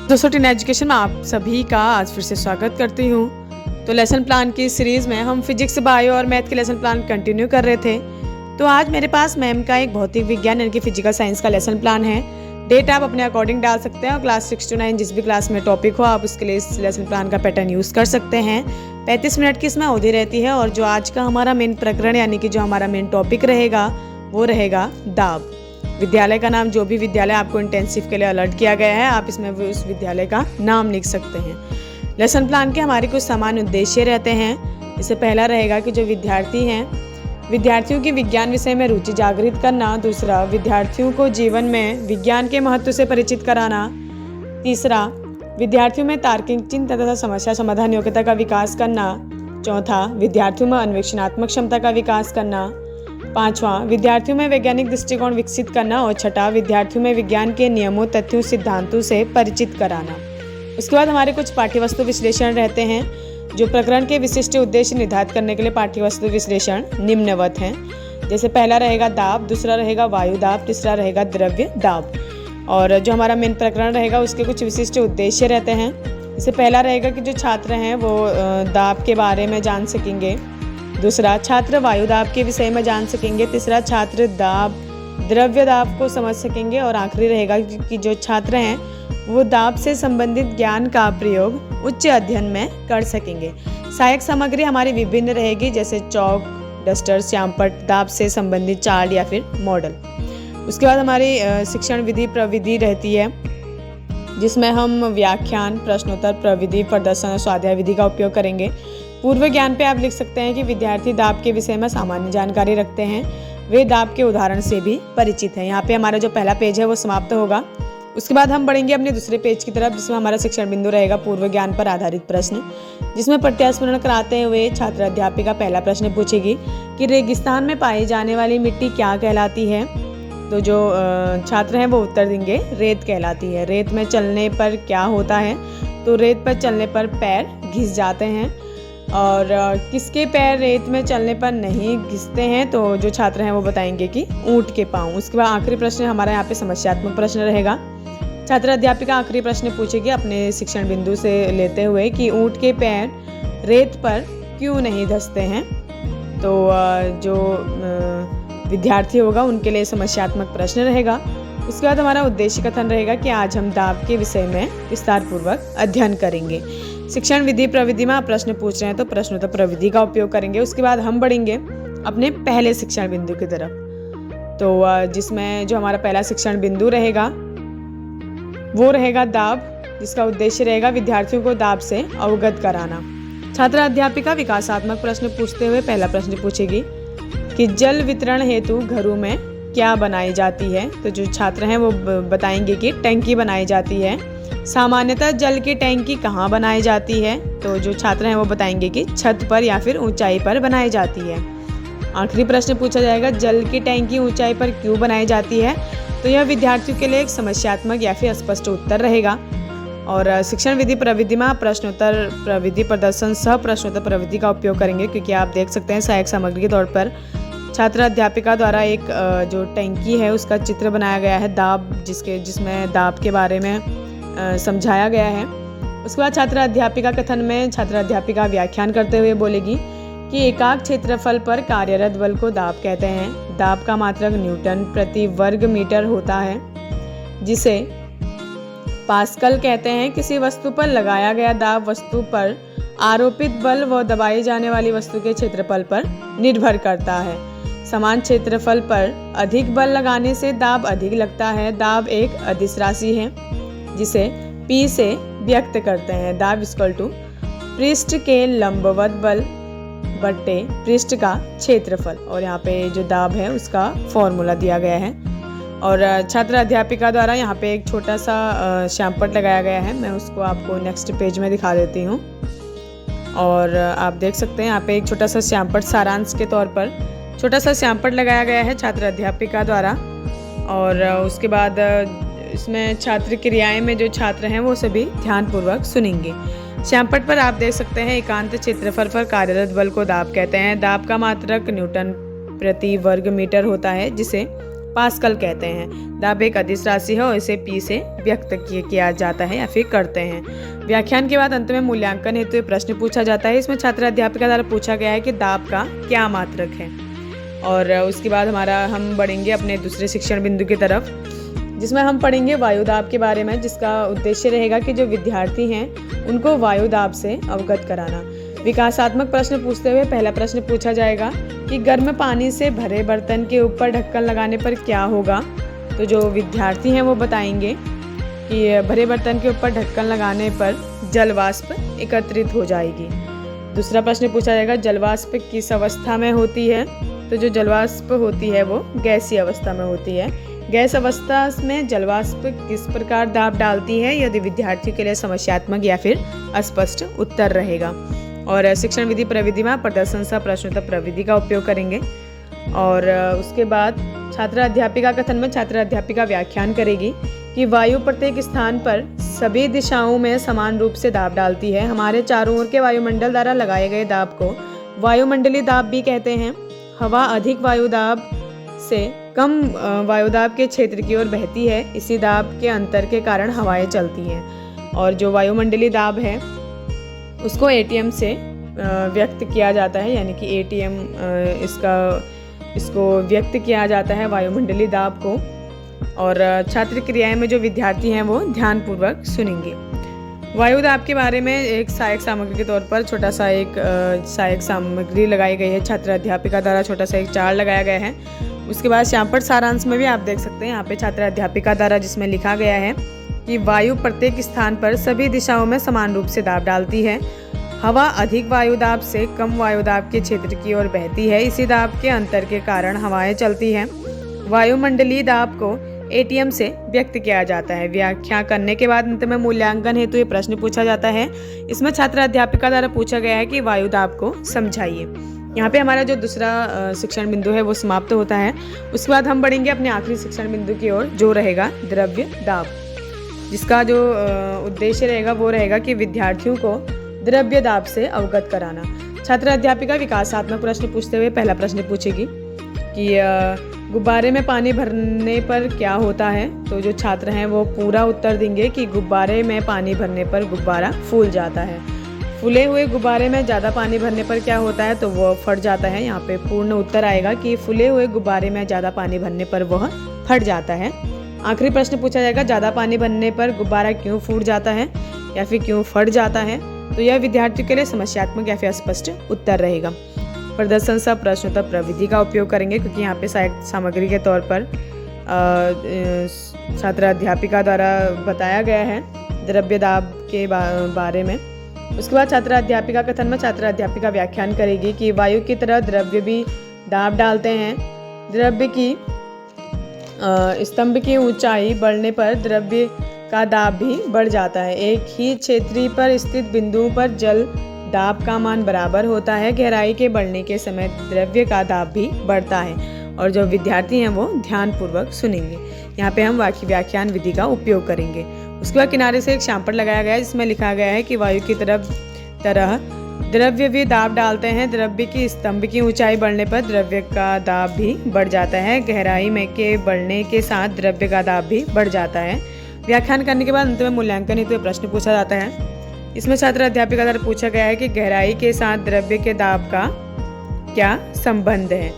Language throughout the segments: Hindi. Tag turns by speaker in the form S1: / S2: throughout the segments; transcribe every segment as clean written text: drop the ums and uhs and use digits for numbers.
S1: दोस्तों, टीन एजुकेशन में आप सभी का आज फिर से स्वागत करती हूँ। तो लेसन प्लान की सीरीज़ में हम फिजिक्स, बायो और मैथ के लेसन प्लान कंटिन्यू कर रहे थे। तो आज मेरे पास मैम का एक भौतिक विज्ञान यानी कि फिजिकल साइंस का लेसन प्लान है। डेट आप अपने अकॉर्डिंग डाल सकते हैं और क्लास 6 to 9 जिस भी क्लास में टॉपिक हो आप उसके लिए इस लेसन प्लान का पैटर्न यूज़ कर सकते हैं। 35 मिनट की इसमें अवधि रहती है और जो आज का हमारा मेन प्रकरण यानी कि जो हमारा मेन टॉपिक रहेगा वो रहेगा दाब। विद्यालय का नाम, जो भी विद्यालय आपको इंटेंसिव के लिए अलर्ट किया गया है, आप इसमें उस विद्यालय का नाम लिख सकते हैं। लेसन प्लान के हमारे कुछ सामान्य उद्देश्य रहते हैं। इससे पहला रहेगा कि जो विद्यार्थी हैं, विद्यार्थियों की विज्ञान विषय में रुचि जागृत करना। दूसरा, विद्यार्थियों को जीवन में विज्ञान के महत्व से परिचित कराना। तीसरा, विद्यार्थियों में तार्किक चिंतन तथा समस्या समाधान योग्यता का विकास करना। चौथा, विद्यार्थियों में अन्वेषणात्मक क्षमता का विकास करना। पांचवा, विद्यार्थियों में वैज्ञानिक दृष्टिकोण विकसित करना। और छठा, विद्यार्थियों में विज्ञान के नियमों, तथ्यों, सिद्धांतों से परिचित कराना। उसके बाद हमारे कुछ पाठ्यवस्तु विश्लेषण रहते हैं। जो प्रकरण के विशिष्ट उद्देश्य निर्धारित करने के लिए पाठ्यवस्तु विश्लेषण निम्नवत हैं। जैसे पहला रहेगा दाब, दूसरा रहेगा वायु दाब, तीसरा रहेगा द्रव्य दाब। और जो हमारा मेन प्रकरण रहेगा उसके कुछ विशिष्ट उद्देश्य रहते हैं। जैसे पहला रहेगा कि जो छात्र हैं वो दाब के बारे में जान सकेंगे। दूसरा, छात्र वायु दाब के विषय में जान सकेंगे। तीसरा, छात्र दाब, द्रव्य दाब को समझ सकेंगे। और आखिरी रहेगा कि जो छात्र हैं वो दाब से संबंधित ज्ञान का प्रयोग उच्च अध्ययन में कर सकेंगे। सहायक सामग्री हमारी विभिन्न रहेगी, जैसे चौक, डस्टर, श्यामपट्ट, दाब से संबंधित चार्ट या फिर मॉडल। उसके बाद हमारी शिक्षण विधि प्रविधि रहती है, जिसमें हम व्याख्यान, प्रश्नोत्तर, प्रविधि, प्रदर्शन और स्वाध्याय विधि का उपयोग करेंगे। पूर्व ज्ञान पे आप लिख सकते हैं कि विद्यार्थी दाब के विषय में सामान्य जानकारी रखते हैं, वे दाब के उदाहरण से भी परिचित हैं। यहाँ पे हमारा जो पहला पेज है वो समाप्त होगा। उसके बाद हम बढ़ेंगे अपने दूसरे पेज की तरफ, जिसमें हमारा शिक्षण बिंदु रहेगा पूर्व ज्ञान पर आधारित प्रश्न, जिसमें प्रत्यास्मरण कराते हुए छात्र अध्यापिका पहला प्रश्न पूछेगी कि रेगिस्तान में पाई जाने वाली मिट्टी क्या कहलाती है। तो जो छात्र हैं वो उत्तर देंगे रेत कहलाती है। रेत में चलने पर क्या होता है? तो रेत पर चलने पर पैर घिस जाते हैं। और किसके पैर रेत में चलने पर नहीं घिसते हैं? तो जो छात्र हैं वो बताएंगे कि ऊंट के पांव। उसके बाद आखिरी प्रश्न हमारा यहाँ पे समस्यात्मक प्रश्न रहेगा। छात्र अध्यापिका आखिरी प्रश्न पूछेगी अपने शिक्षण बिंदु से लेते हुए कि ऊंट के पैर रेत पर क्यों नहीं धंसते हैं। तो जो विद्यार्थी होगा उनके लिए समस्यात्मक प्रश्न रहेगा। उसके बाद हमारा उद्देश्य कथन रहेगा कि आज हम दाब के विषय में विस्तार पूर्वक अध्ययन करेंगे। शिक्षण विधि प्रविधि में आप प्रश्न पूछ रहे हैं तो प्रश्नोत्तर प्रविधि का उपयोग करेंगे। उसके बाद हम बढ़ेंगे अपने पहले शिक्षण बिंदु की तरफ। तो जिसमें जो हमारा पहला शिक्षण बिंदु रहेगा वो रहेगा दाब, जिसका उद्देश्य रहेगा विद्यार्थियों को दाब से अवगत कराना। छात्र अध्यापिका विकासात्मक प्रश्न पूछते हुए पहला प्रश्न पूछेगी कि जल वितरण हेतु घरों में क्या बनाई जाती है। तो जो छात्र हैं वो बताएंगे कि टंकी बनाई जाती है। सामान्यतः जल की टैंकी कहाँ बनाई जाती है? तो जो छात्र हैं वो बताएंगे कि छत पर या फिर ऊंचाई पर बनाई जाती है। आखिरी प्रश्न पूछा जाएगा जल की टैंकी ऊंचाई पर क्यों बनाई जाती है। तो यह विद्यार्थियों के लिए एक समस्यात्मक या फिर स्पष्ट उत्तर रहेगा। और शिक्षण विधि प्रविधि में प्रश्नोत्तर प्रविधि, प्रदर्शन, सह प्रश्नोत्तर प्रविधि का उपयोग करेंगे, क्योंकि आप देख सकते हैं सहायक सामग्री के तौर पर छात्र अध्यापिका द्वारा एक जो टैंकी है उसका चित्र बनाया गया है दाब, जिसमें दाब के बारे में समझाया गया है। उसके बाद छात्र अध्यापिका कथन में छात्र अध्यापिका व्याख्यान करते हुए बोलेगी कि एकाक क्षेत्रफल पर कार्यरत बल को दाब कहते हैं। दाब का मात्रक न्यूटन प्रति वर्ग मीटर होता है, जिसे पास्कल कहते हैं। किसी वस्तु पर लगाया गया दाब वस्तु पर आरोपित बल व दबाई जाने वाली वस्तु के क्षेत्रफल पर निर्भर करता है। समान क्षेत्रफल पर अधिक बल लगाने से दाब अधिक लगता है। दाब एक अदिश राशि है जिसे P से व्यक्त करते हैं। दाब इक्वल टू पृष्ठ के लंबवत बल बट्टे पृष्ठ का क्षेत्रफल। और यहाँ पे जो दाब है उसका फॉर्मूला दिया गया है। और छात्र अध्यापिका द्वारा यहाँ पे एक छोटा सा श्यामपट्ट लगाया गया है। मैं उसको आपको नेक्स्ट पेज में दिखा देती हूँ। और आप देख सकते हैं यहाँ पे एक छोटा सा श्यामपट्ट सारांश के तौर पर छोटा सा श्यामपट्ट लगाया गया है छात्र अध्यापिका द्वारा। और उसके बाद इसमें छात्र क्रियाएं में जो छात्र हैं वो सभी ध्यानपूर्वक सुनेंगे। श्यामपट्ट पर आप देख सकते हैं एकांत क्षेत्रफल पर कार्यरत बल को दाब कहते हैं। दाब का मात्रक न्यूटन प्रति वर्ग मीटर होता है, जिसे पास्कल कहते हैं। दाब एक अदिश राशि है और इसे पी से व्यक्त किया जाता है या फिर करते हैं। व्याख्यान के बाद अंत में मूल्यांकन हेतु प्रश्न पूछा जाता है। इसमें छात्र अध्यापिका द्वारा पूछा गया है कि दाब का क्या मात्रक है। और उसके बाद हम बढ़ेंगे अपने दूसरे शिक्षण बिंदु की तरफ, जिसमें हम पढ़ेंगे वायु दाब के बारे में, जिसका उद्देश्य रहेगा कि जो विद्यार्थी हैं उनको वायु दाब से अवगत कराना। विकासात्मक प्रश्न पूछते हुए पहला प्रश्न पूछा जाएगा कि गर्म पानी से भरे बर्तन के ऊपर ढक्कन लगाने पर क्या होगा। तो जो विद्यार्थी हैं वो बताएंगे कि भरे बर्तन के ऊपर ढक्कन लगाने पर जलवाष्प एकत्रित हो जाएगी। दूसरा प्रश्न पूछा जाएगा जलवाष्प किस अवस्था में होती है। तो जो जलवाष्प होती है वो गैसीय अवस्था में होती है। गैस अवस्था में जलवाष्प किस प्रकार दाब डालती है, यदि विद्यार्थियों के लिए समस्यात्मक या फिर अस्पष्ट उत्तर रहेगा। और शिक्षण विधि प्रविधि में प्रदर्शन सह प्रश्नोत्तर प्रविधि का उपयोग करेंगे। और उसके बाद छात्र अध्यापिका कथन में छात्र अध्यापिका व्याख्यान करेगी कि वायु प्रत्येक स्थान पर सभी दिशाओं में समान रूप से दाब डालती है। हमारे चारों ओर के वायुमंडल द्वारा लगाए गए दाब को वायुमंडलीय दाब भी कहते हैं। हवा अधिक वायुदाब से कम वायुदाब के क्षेत्र की ओर बहती है। इसी दाब के अंतर के कारण हवाएं चलती हैं। और जो वायुमंडलीय दाब है उसको एटीएम से व्यक्त किया जाता है, यानी कि एटीएम इसको व्यक्त किया जाता है वायुमंडलीय दाब को। और छात्र क्रियाएं में जो विद्यार्थी हैं वो ध्यानपूर्वक सुनेंगे। वायु दाब के बारे में एक सहायक सामग्री के तौर पर छोटा सा एक सहायक सामग्री लगाई गई है। छात्र अध्यापिका द्वारा छोटा सा एक चार्ट लगाया गया है। उसके बाद यहाँ पर सारांश में भी आप देख सकते हैं, यहाँ पे छात्र अध्यापिका द्वारा जिसमें लिखा गया है कि वायु प्रत्येक स्थान पर सभी दिशाओं में समान रूप से दाब डालती है। हवा अधिक वायुदाब से कम वायुदाब के क्षेत्र की ओर बहती है। इसी दाब के अंतर के कारण हवाएं चलती हैं। वायुमंडलीय दाब को एटीएम से व्यक्त किया जाता है। व्याख्या करने के बाद अंत में मूल्यांकन हेतु ये प्रश्न पूछा जाता है। इसमें छात्र अध्यापिका द्वारा पूछा गया है कि वायु दाब को समझाइए। यहाँ पे हमारा जो दूसरा शिक्षण बिंदु है वो समाप्त होता है। उसके बाद हम बढ़ेंगे अपने आखिरी शिक्षण बिंदु की ओर, जो रहेगा द्रव्य दाब, जिसका जो उद्देश्य रहेगा वो रहेगा कि विद्यार्थियों को द्रव्य दाब से अवगत कराना। छात्र अध्यापिका विकासात्मक प्रश्न पूछते हुए पहला प्रश्न पूछेगी कि गुब्बारे में पानी भरने पर क्या होता है। तो जो छात्र हैं वो पूरा उत्तर देंगे कि गुब्बारे में पानी भरने पर गुब्बारा फूल जाता है। फूले हुए गुब्बारे में ज़्यादा पानी भरने पर क्या होता है, तो वह फट जाता है। यहाँ पे पूर्ण उत्तर आएगा कि फूले हुए गुब्बारे में ज़्यादा पानी भरने पर वह फट जाता है। आखिरी प्रश्न पूछा जाएगा ज़्यादा पानी भरने पर गुब्बारा क्यों फूट जाता है या फिर क्यों फट जाता है। तो यह विद्यार्थियों के लिए समस्यात्मक या फिर अस्पष्ट उत्तर रहेगा। प्रदर्शन सह प्रश्नोत्तर प्रविधि का उपयोग करेंगे, क्योंकि यहाँ पे सहायक सामग्री के तौर पर छात्र अध्यापिका द्वारा बताया गया है द्रव्य दाब के बारे में। उसके बाद छात्र अध्यापिका कथन में छात्र अध्यापिका व्याख्यान करेगी कि वायु की तरह द्रव्य भी दाब डालते हैं। द्रव्य की स्तंभ की ऊंचाई बढ़ने पर द्रव्य का दाब भी बढ़ जाता है। एक ही क्षेत्र पर स्थित बिंदुओं पर जल दाब का मान बराबर होता है। गहराई के बढ़ने के समय द्रव्य का दाब भी बढ़ता है। और जो विद्यार्थी हैं वो ध्यानपूर्वक सुनेंगे। यहाँ पे हम वाक्य व्याख्यान विधि का उपयोग करेंगे। उसके बाद किनारे से एक शामपट लगाया गया है, जिसमें लिखा गया है कि वायु की तरह द्रव्य भी दाब डालते हैं। द्रव्य की स्तंभ की ऊंचाई बढ़ने पर द्रव्य का दाब भी बढ़ जाता है। गहराई में के बढ़ने के साथ द्रव्य का दाब भी बढ़ जाता है। व्याख्यान करने के बाद अंत में मूल्यांकन हेतु प्रश्न पूछा जाता है। इसमें छात्र अध्यापिका द्वारा पूछा गया है कि गहराई के साथ द्रव्य के दाब का क्या संबंध है।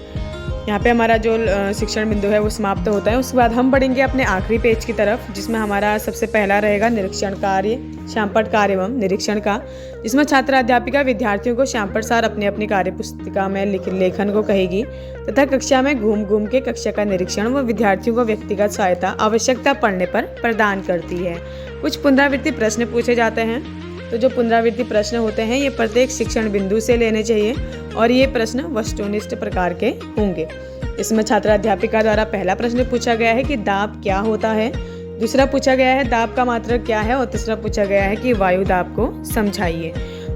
S1: यहाँ पे हमारा जो शिक्षण बिंदु है वो समाप्त होता है। उसके बाद हम बढ़ेंगे अपने आखिरी पेज की तरफ, जिसमें हमारा सबसे पहला रहेगा निरीक्षण कार्य, श्यामपट्ट कार्य एवं निरीक्षण का, जिसमें छात्र अध्यापिका विद्यार्थियों को श्यामपट्ट सार अपनी अपनी कार्य पुस्तिका में लेखन को कहेगी तथा कक्षा में घूम घूम के कक्षा का निरीक्षण व विद्यार्थियों को व्यक्तिगत सहायता आवश्यकता पड़ने पर प्रदान करती है। कुछ पुनरावृत्ति प्रश्न पूछे जाते हैं। तो जो पुनरावृत्ति प्रश्न होते हैं ये प्रत्येक शिक्षण बिंदु से लेने चाहिए और ये प्रश्न वस्तुनिष्ठ प्रकार के होंगे। इसमें छात्र अध्यापिका द्वारा पहला प्रश्न पूछा गया है कि दाब क्या होता है, दूसरा पूछा गया है दाब का मात्रक क्या है और तीसरा पूछा गया है कि वायु दाब को समझाइए।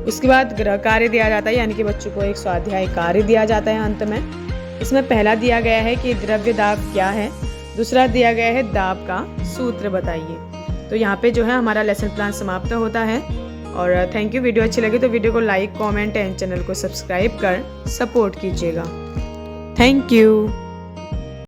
S1: उसके बाद गृह कार्य दिया जाता है, यानी कि बच्चों को एक स्वाध्याय कार्य दिया जाता है अंत में। इसमें पहला दिया गया है कि द्रव्य दाब क्या है, दूसरा दिया गया है दाब का सूत्र बताइए। तो यहाँ पे जो है हमारा लेसन प्लान समाप्त होता है। और थैंक यू। वीडियो अच्छी लगी तो वीडियो को लाइक, कमेंट एंड चैनल को सब्सक्राइब कर सपोर्ट कीजिएगा। Thank you.